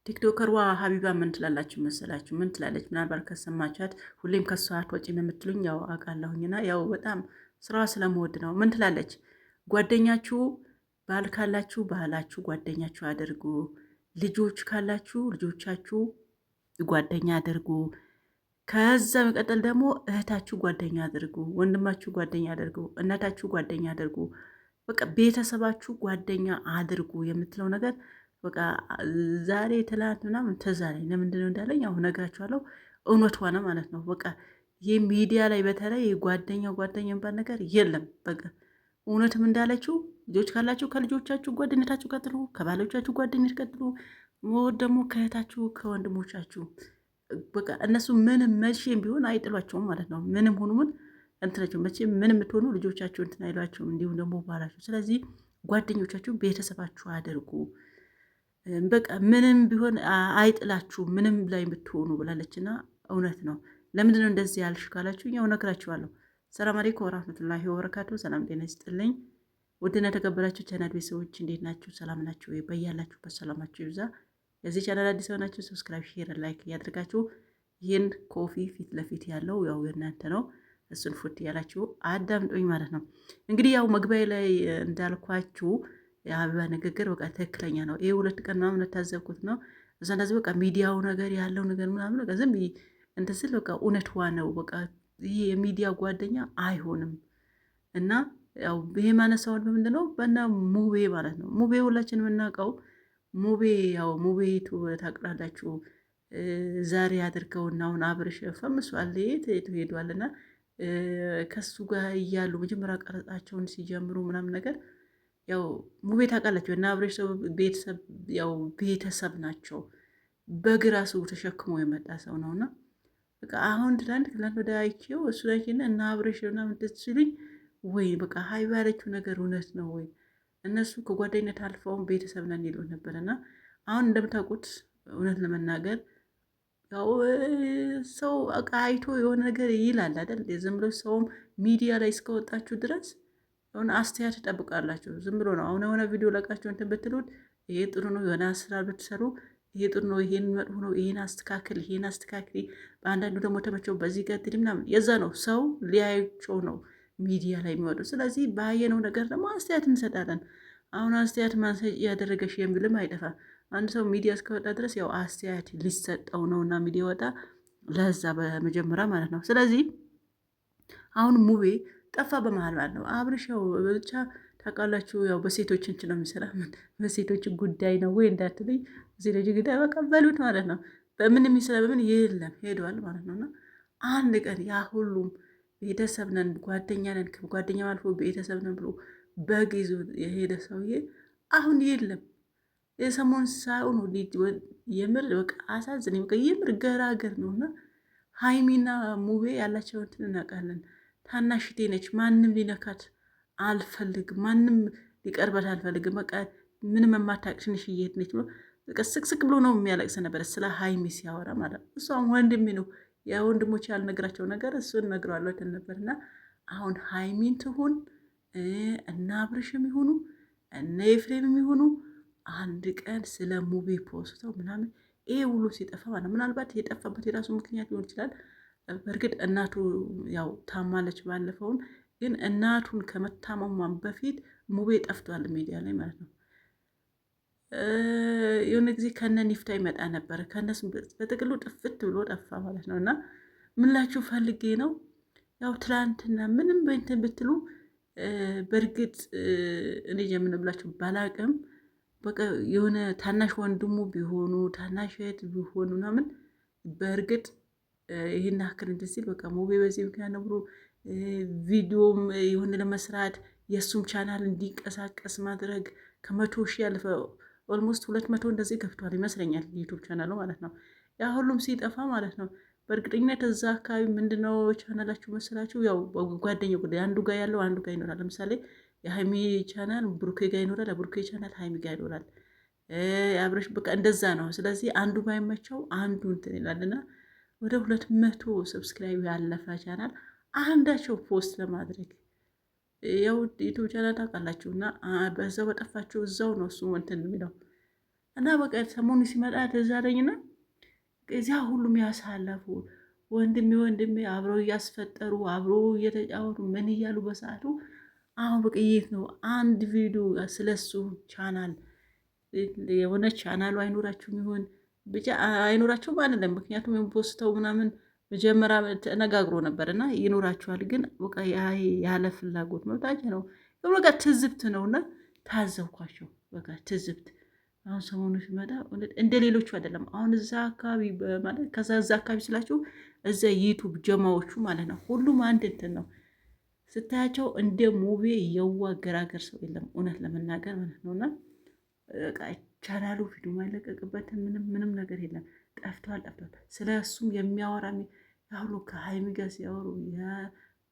ቲክቶከርዋ ሀቢባ ምን ትላላችሁ መሰላችሁ? ምን ትላለች? ምናልባት ከሰማቻት ሁሌም ከሷ አትወጪም የምትሉኝ ያው አውቃለሁኝና ያው በጣም ስራዋ ስለምወድ ነው። ምን ትላለች? ጓደኛችሁ ባል ካላችሁ ባህላችሁ ጓደኛችሁ አድርጉ፣ ልጆች ካላችሁ ልጆቻችሁ ጓደኛ አድርጉ፣ ከዛ መቀጠል ደግሞ እህታችሁ ጓደኛ አድርጉ፣ ወንድማችሁ ጓደኛ አድርጉ፣ እናታችሁ ጓደኛ አድርጉ፣ በቃ ቤተሰባችሁ ጓደኛ አድርጉ የምትለው ነገር በቃ ዛሬ ትላንት ምናምን ተዛሬ ለምንድን ነው እንዳለኝ አሁን ነግራችኋለሁ። እውነት ሆነ ማለት ነው። በቃ ይህ ሚዲያ ላይ በተለይ ጓደኛ የሚባል ነገር የለም። በቃ እውነትም እንዳለችው ልጆች ካላችሁ ከልጆቻችሁ ጓደኝነታችሁ ቀጥሉ፣ ከባሎቻችሁ ጓደኝነት ቀጥሉ፣ ደግሞ ከእህታችሁ ከወንድሞቻችሁ በቃ እነሱ ምንም መቼም ቢሆን አይጥሏቸውም ማለት ነው። ምንም ሆኑ ምን እንትናቸው መቼም ምንም የምትሆኑ ልጆቻችሁ እንትን አይሏቸውም፣ እንዲሁም ደግሞ ባላችሁ። ስለዚህ ጓደኞቻችሁ ቤተሰባችሁ አድርጉ። በቃ ምንም ቢሆን አይጥላችሁ ምንም ላይ ብትሆኑ ብላለችና እውነት ነው። ለምንድን ነው እንደዚህ ያልሽ ካላችሁ ያው እነግራችኋለሁ። ሰላም አለይኩም ወራህመቱላሂ ወበረካቱ። ሰላም ጤና ይስጥልኝ። ውድና ተከበራችሁ ቻናል ቤተሰቦች እንዴት ናችሁ? ሰላም ናችሁ ወይ? በያላችሁበት ሰላማችሁ ይብዛ። የዚህ ቻናል አዲስ ሆናችሁ ሰብስክራይብ፣ ሼር፣ ላይክ እያደረጋችሁ ይህን ኮፊ ፊት ለፊት ያለው ያው የእናንተ ነው። እሱን ፉት ያላችሁ አዳምጡኝ ማለት ነው። እንግዲህ ያው መግቢያ ላይ እንዳልኳችሁ የአበባ ንግግር በቃ ትክክለኛ ነው። ይሄ 2 ቀን ምናምን የታዘብኩት ነው። እዛ እንደዚህ በቃ ሚዲያው ነገር ያለው ነገር ምናምን በቃ ዝም እንትን ስል በቃ እውነት ነው። በቃ ይሄ የሚዲያ ጓደኛ አይሆንም። እና ያው ይሄ ማነሳውን በምንድን ነው በእነ ሙቤ ማለት ነው። ሙቤ ሁላችን የምናውቀው ሙቤ ያው ሙቤ ታውቃላችሁ። ዛሬ አድርገውና አሁን አብርሽ ፈምሷል። የት ሄዷልና ከሱ ጋር እያሉ መጀመሪያ ቀረጻቸውን ሲጀምሩ ምናምን ነገር ያው ሙቤ ታውቃላችሁ እና አብሬሽ ቤተሰብ ያው ቤተሰብ ናቸው። በግራ ሰው ተሸክሞ የመጣ ሰው ነውና በቃ አሁን ትላንት ወደ አይቼው እሱ ላይና እና አብሬሽ ምናምን ሲሉኝ ወይ በቃ ሀይባ ያለችው ነገር እውነት ነው ወይ እነሱ ከጓደኝነት አልፈውን ቤተሰብ ነን ይሉ ነበርና አሁን እንደምታውቁት እውነት ለመናገር ያው ሰው በቃ አይቶ የሆነ ነገር ይላል አይደል? ዝም ብሎ ሰውም ሚዲያ ላይ እስከወጣችሁ ድረስ የሆነ አስተያየት ትጠብቃላችሁ። ዝም ብሎ ነው። አሁን የሆነ ቪዲዮ ለቃችሁ እንትን ብትሉት ይሄ ጥሩ ነው፣ የሆነ አሰራር ብትሰሩ ይሄ ጥሩ ነው፣ ይሄን መጥፎ ነው፣ ይሄን አስተካክል፣ ይሄን አስተካክል፣ በአንዳንዱ ደግሞ ተመቸው፣ በዚህ ቀጥል ምናምን። የዛ ነው ሰው ሊያዩቸው ነው ሚዲያ ላይ የሚወጡ። ስለዚህ ባየነው ነገር ደግሞ አስተያየት እንሰጣለን። አሁን አስተያየት ማንሰጥ ያደረገሽ የሚልም አይጠፋም። አንድ ሰው ሚዲያ እስከወጣ ድረስ ያው አስተያየት ሊሰጠው ነው እና ሚዲያ ወጣ ለዛ በመጀመሪያ ማለት ነው። ስለዚህ አሁን ሙቤ ጠፋ በመሀል ማለት ነው። አብርሽ ያው ብቻ ታውቃላችሁ፣ ያው በሴቶች እንትን ነው የሚሰራ። በሴቶች ጉዳይ ነው ወይ እንዳትልኝ፣ ሴቶች ጉዳይ በቃ በሉት ማለት ነው። በምን የሚሰራ በምን የለም ሄዷል ማለት ነው። እና አንድ ቀን ያ ሁሉም ቤተሰብ ነን ጓደኛ ነን ጓደኛ አልፎ ቤተሰብ ነን ብሎ በግ ይዞ የሄደ ሰውዬ አሁን የለም። የሰሞን ሳይሆን የምር በቃ አሳዝነኝ። በቃ የምር ገራገር ነው። እና ሀይሚና ሙቤ ያላቸው እንትን እናውቃለን። ታናሽቴ ነች። ማንም ሊነካት አልፈልግም። ማንም ሊቀርበት አልፈልግም። በቃ ምንም የማታውቅ ትንሽዬ ነች ብሎ በቃ ስቅስቅ ብሎ ነው የሚያለቅስ ነበረ ስለ ሀይሚ ሲያወራ ማለት ነው። እሷም ወንድሜ ነው የወንድሞች ያልነግራቸው ነገር እሱን ነግረዋለሁ እንትን ነበር። እና አሁን ሀይሚን ትሁን እና አብርሽም ይሁኑ እነ ኤፍሬም ይሁኑ አንድ ቀን ስለ ሙቤ ፖስተው ምናምን ይሄ ሁሉ ሲጠፋ ማለት ምናልባት የጠፋበት የራሱ ምክንያት ሊሆን ይችላል። በእርግጥ እናቱ ያው ታማለች ባለፈውን፣ ግን እናቱን ከመታመሟን በፊት ሙቤ ጠፍቷል ሚዲያ ላይ ማለት ነው። የሆነ ጊዜ ከነ ኒፍታ ይመጣ ነበር። ከነሱ በጥቅሉ ጥፍት ብሎ ጠፋ ማለት ነው። እና ምንላችሁ ፈልጌ ነው ያው ትላንትና ምንም በእንትን ብትሉ በእርግጥ እኔ የምንብላችሁ ባላቅም በቃ የሆነ ታናሽ ወንድሙ ቢሆኑ ታናሽ እህት ቢሆኑ ምናምን በእርግጥ ይህን ያክል እንትን ሲል በቃ ሙቤ በዚህ ምክንያት ነው ብሎ ቪዲዮም የሆነ ለመስራት የእሱም ቻናል እንዲንቀሳቀስ ማድረግ 100,000 ያለፈ ኦልሞስት 200 እንደዚህ ገብቷል ይመስለኛል ዩቱብ ቻናሉ ማለት ነው። ያ ሁሉም ሲጠፋ ማለት ነው። በእርግጠኝነት እዛ አካባቢ ምንድነው ቻናላችሁ መሰላችሁ? ያው ጓደኛ ጉዳይ አንዱ ጋር ያለው አንዱ ጋር ይኖራል። ለምሳሌ የሀይሚ ቻናል ብሩኬ ጋር ይኖራል፣ የብሩኬ ቻናል ሀይሚ ጋር ይኖራል። አብረሽ በቃ እንደዛ ነው። ስለዚህ አንዱ ባይመቸው አንዱ እንትን ይላልና ወደ 200 ሰብስክራይብ ያለፈ ቻናል አንዳቸው ፖስት ለማድረግ ያው ዩቱብ ቻናል ታውቃላችሁ። እና በዛው በጠፋችሁ እዛው ነው እሱ እንትን የሚለው እና በቃ ሰሞኑ ሲመጣ ትዝ አለኝና እዚያ ሁሉም ያሳለፉ ወንድሜ አብረው እያስፈጠሩ አብረው እየተጫወቱ ምን እያሉ በሰዓቱ አሁን በቃ የት ነው አንድ ቪዲዮ ስለሱ ቻናል የሆነ ቻናሉ አይኖራችሁም ይሆን ብቻ አይኖራችሁም አይደለም። ምክንያቱም ፖስተው ምናምን መጀመሪያ ተነጋግሮ ነበር እና ይኖራችኋል፣ ግን በቃ ያለ ፍላጎት መብታቸው ነው። በቃ ትዝብት ነውና ታዘብኳቸው። በቃ ትዝብት አሁን ሰሞኑ ሲመጣ እንደ ሌሎቹ አይደለም። አሁን እዛ አካባቢ ማለት ከዛ እዛ አካባቢ ስላችሁ እዛ ዩቱብ ጀማዎቹ ማለት ነው። ሁሉም አንድ እንትን ነው ስታያቸው፣ እንደ ሙቤ የዋ ገራገር ሰው የለም እውነት ለመናገር ማለት ነውና ቻናሉ ቪዲዮ ማይለቀቅበት ምንም ነገር የለም። ጠፍቷል። ስለ እሱም የሚያወራ ያሁሉ ከሀይሚ ጋር ሲያወሩ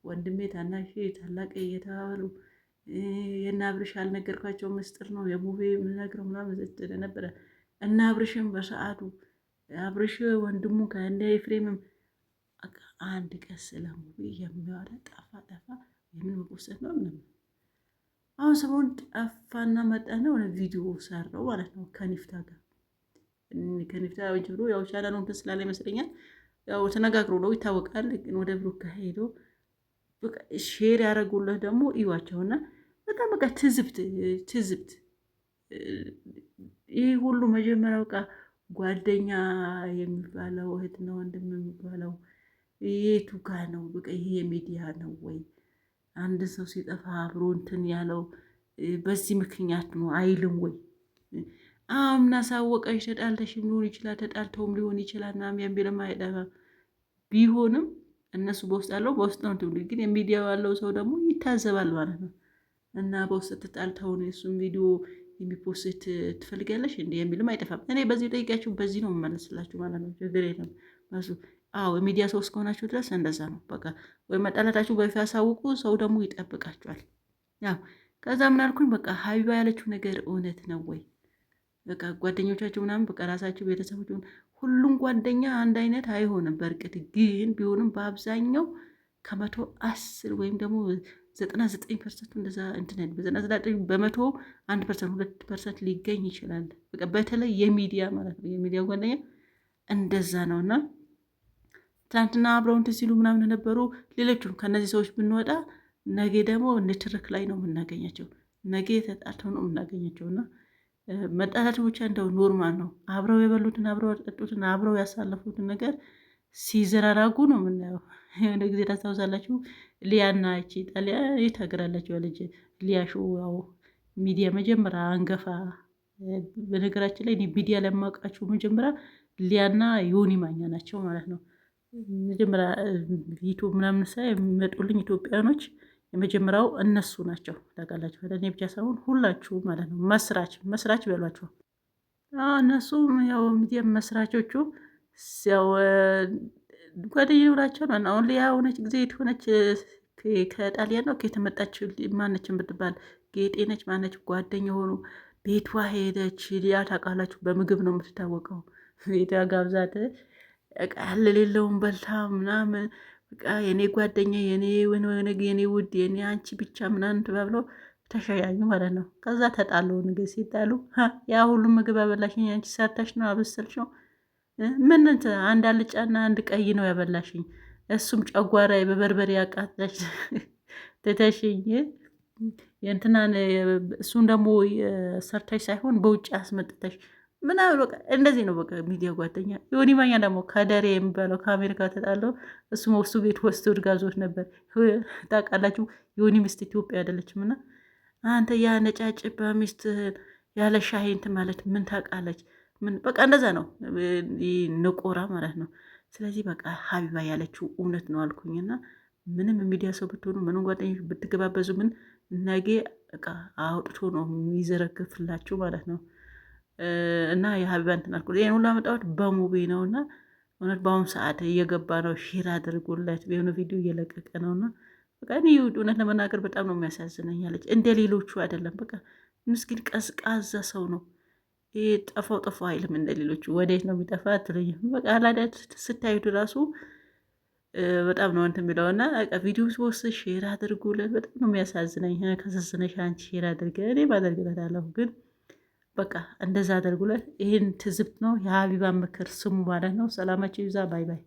ወንድሜ ታናሽ ታላቅ እየተባሉ የእነ አብርሽ ያልነገርኳቸው ምስጢር ነው የሙቤ የምነግረው ምናምን ነበረ። እና አብርሽም በሰዓቱ አብርሽ ወንድሙ ከእንደ ኤፍሬምም አንድ ቀን ስለ ሙቤ የሚያወራ ጠፋ። የምን መቆሰት ነው ምንም። አሁን ሰሞኑን ጠፋና መጣና ሆነ ቪዲዮ ሰራው ማለት ነው ከኒፍታ ጋር ከኒፍታ ወንጅ ብሎ ያው ቻናሉ እንትን ስላለ ይመስለኛል ያው ተነጋግሮ ነው ይታወቃል። ግን ወደ ብሩክ ከሄዶ በቃ ሼር ያደረጉለት ደግሞ እዩዋቸውና በጣም በቃ ትዝብት ይህ ሁሉ መጀመሪያው ቃ ጓደኛ የሚባለው እህትና ወንድም የሚባለው የቱ ጋ ነው? በቃ ይሄ የሚዲያ ነው ወይ? አንድ ሰው ሲጠፋ አብሮ እንትን ያለው በዚህ ምክንያት ነው አይልም ወይ? ምናሳወቀሽ ተጣልተሽም ሊሆን ይችላል፣ ተጣልተውም ሊሆን ይችላል ምናምን የሚልም አይጠፋም። ቢሆንም እነሱ በውስጥ ያለው በውስጥ ነው ትውልድ፣ ግን የሚዲያው ያለው ሰው ደግሞ ይታዘባል ማለት ነው። እና በውስጥ ተጣልተውን የሱን ቪዲዮ የሚፖስት ትፈልጋለሽ እንዲ የሚልም አይጠፋም። እኔ በዚህ ጠይቂያችሁ በዚህ ነው የምመለስላችሁ ማለት ነው። ችግር የለም እሱ የሚዲያ ሰው እስከሆናችሁ ድረስ እንደዛ ነው በቃ። ወይ መጣላታችሁ በፊት ያሳውቁ፣ ሰው ደግሞ ይጠብቃችኋል። ያው ከዛ ምን አልኩኝ በቃ ሀቢባ ያለችው ነገር እውነት ነው ወይ? በቃ ጓደኞቻቸው ምናምን በቃ ራሳቸው ቤተሰቦች ሁሉም ጓደኛ አንድ አይነት አይሆንም። በእርግጥ ግን ቢሆንም በአብዛኛው 110 ወይም ደግሞ 99% እንደዛ እንትነን በ99 በመቶ 1% 2% ሊገኝ ይችላል። በቃ በተለይ የሚዲያ ማለት ነው የሚዲያ ጓደኛ እንደዛ ነው። እና ትናንትና አብረው እንትን ሲሉ ምናምን ነበሩ። ሌሎቹም ከእነዚህ ሰዎች ብንወጣ ነገ ደግሞ ንትርክ ላይ ነው የምናገኛቸው። ነገ ተጣልተው ነው የምናገኛቸው። እና መጣላት ብቻ እንደው ኖርማል ነው። አብረው የበሉትን አብረው ያጠጡትን አብረው ያሳለፉትን ነገር ሲዘራራጉ ነው የምናየው። የሆነ ጊዜ ታስታውሳላችሁ ሊያና እቺ ጣሊያ የታገራላችሁ ልጅ ሊያሹ ያው ሚዲያ መጀመሪያ አንገፋ። በነገራችን ላይ ሚዲያ ለማውቃችሁ መጀመሪያ ሊያና ዮኒ ማኛ ናቸው ማለት ነው። መጀመሪያ ዩቱብ ምናምን ሳይ የሚመጡልኝ ኢትዮጵያኖች የመጀመሪያው እነሱ ናቸው። ታውቃላችሁ እኔ ብቻ ሳይሆን ሁላችሁ ማለት ነው። መስራች በሏቸው። እነሱም ያው ሚዲያ መስራቾቹ ያው ጓደኛ ይኖራቸው ነው። አሁን ሊያ ሆነች ጊዜ የሆነች ከጣሊያን ነው ከተመጣች ማነች የምትባል ጌጤ ነች ማነች ጓደኛ ሆኑ ቤቷ ሄደች። ሊያ ታውቃላችሁ በምግብ ነው የምትታወቀው። ቤቷ ጋብዛት ቃል የሌለውን በልታ ምናምን በቃ የኔ ጓደኛ የኔ ውድ የኔ አንቺ ብቻ ምናምን ተባብለው ተሸያኙ ማለት ነው። ከዛ ተጣሉ። ንግስ ሲጣሉ ያ ሁሉም ምግብ ያበላሽኝ አንቺ ሰርተሽ ነው አበሰልሽው ምን አንድ አልጫና አንድ ቀይ ነው ያበላሽኝ፣ እሱም ጨጓራ በበርበሬ ያቃጥለሽ ትተሽኝ የእንትናን እሱን ደግሞ ሰርተሽ ሳይሆን በውጭ አስመጥተሽ ምናምን በቃ እንደዚህ ነው። በቃ ሚዲያ ጓደኛ ዮኒ ማኛ ደግሞ ከደሬ የሚባለው ከአሜሪካ ተጣለው። እሱ መውሱ ቤት ወስዶ ድጋዞች ነበር። ታውቃላችሁ ዮኒ ሚስት ኢትዮጵያ አይደለችም። እና አንተ ያ ነጫጭ በሚስት ያለ ሻሂ እንትን ማለት ምን ታውቃለች? ምን በቃ እንደዛ ነው ንቆራ ማለት ነው። ስለዚህ በቃ ሀቢባ ያለችው እውነት ነው አልኩኝና ምንም ሚዲያ ሰው ብትሆኑ ምንም ጓደኞች ብትገባበዙ ምን ነገ በቃ አውጥቶ ነው የሚዘረግፍላችሁ ማለት ነው። እና የሀቢባ እንትን አልኩ ይሄን ሁሉ አመጣሁት በሙቤ ነው። እና እውነት በአሁኑ ሰዓት እየገባ ነው። ሼር አድርጎለት የሆነ ቪዲዮ እየለቀቀ ነው። እና በቃ እኔ እውነት ለመናገር በጣም ነው የሚያሳዝነኝ አለች። እንደ ሌሎቹ አይደለም። በቃ ምስኪን ቀዝቃዛ ሰው ነው። ይሄ ጠፋው አይልም እንደ ሌሎቹ። ወዴት ነው የሚጠፋ አትለኝም። በቃ አላዳት ስታዩት ራሱ በጣም ነው እንትን የሚለው። እና ቪዲዮ ሶስት ሼር አድርጉለት። በጣም ነው የሚያሳዝነኝ። ከሰስነሽ አንቺ ሼር አድርገ እኔ ባደርግለታለሁ ግን በቃ እንደዛ አድርጉለት። ይህን ትዝብት ነው የሀቢባን ምክር ስሙ ማለት ነው። ሰላማቸው ይዛ። ባይ ባይ።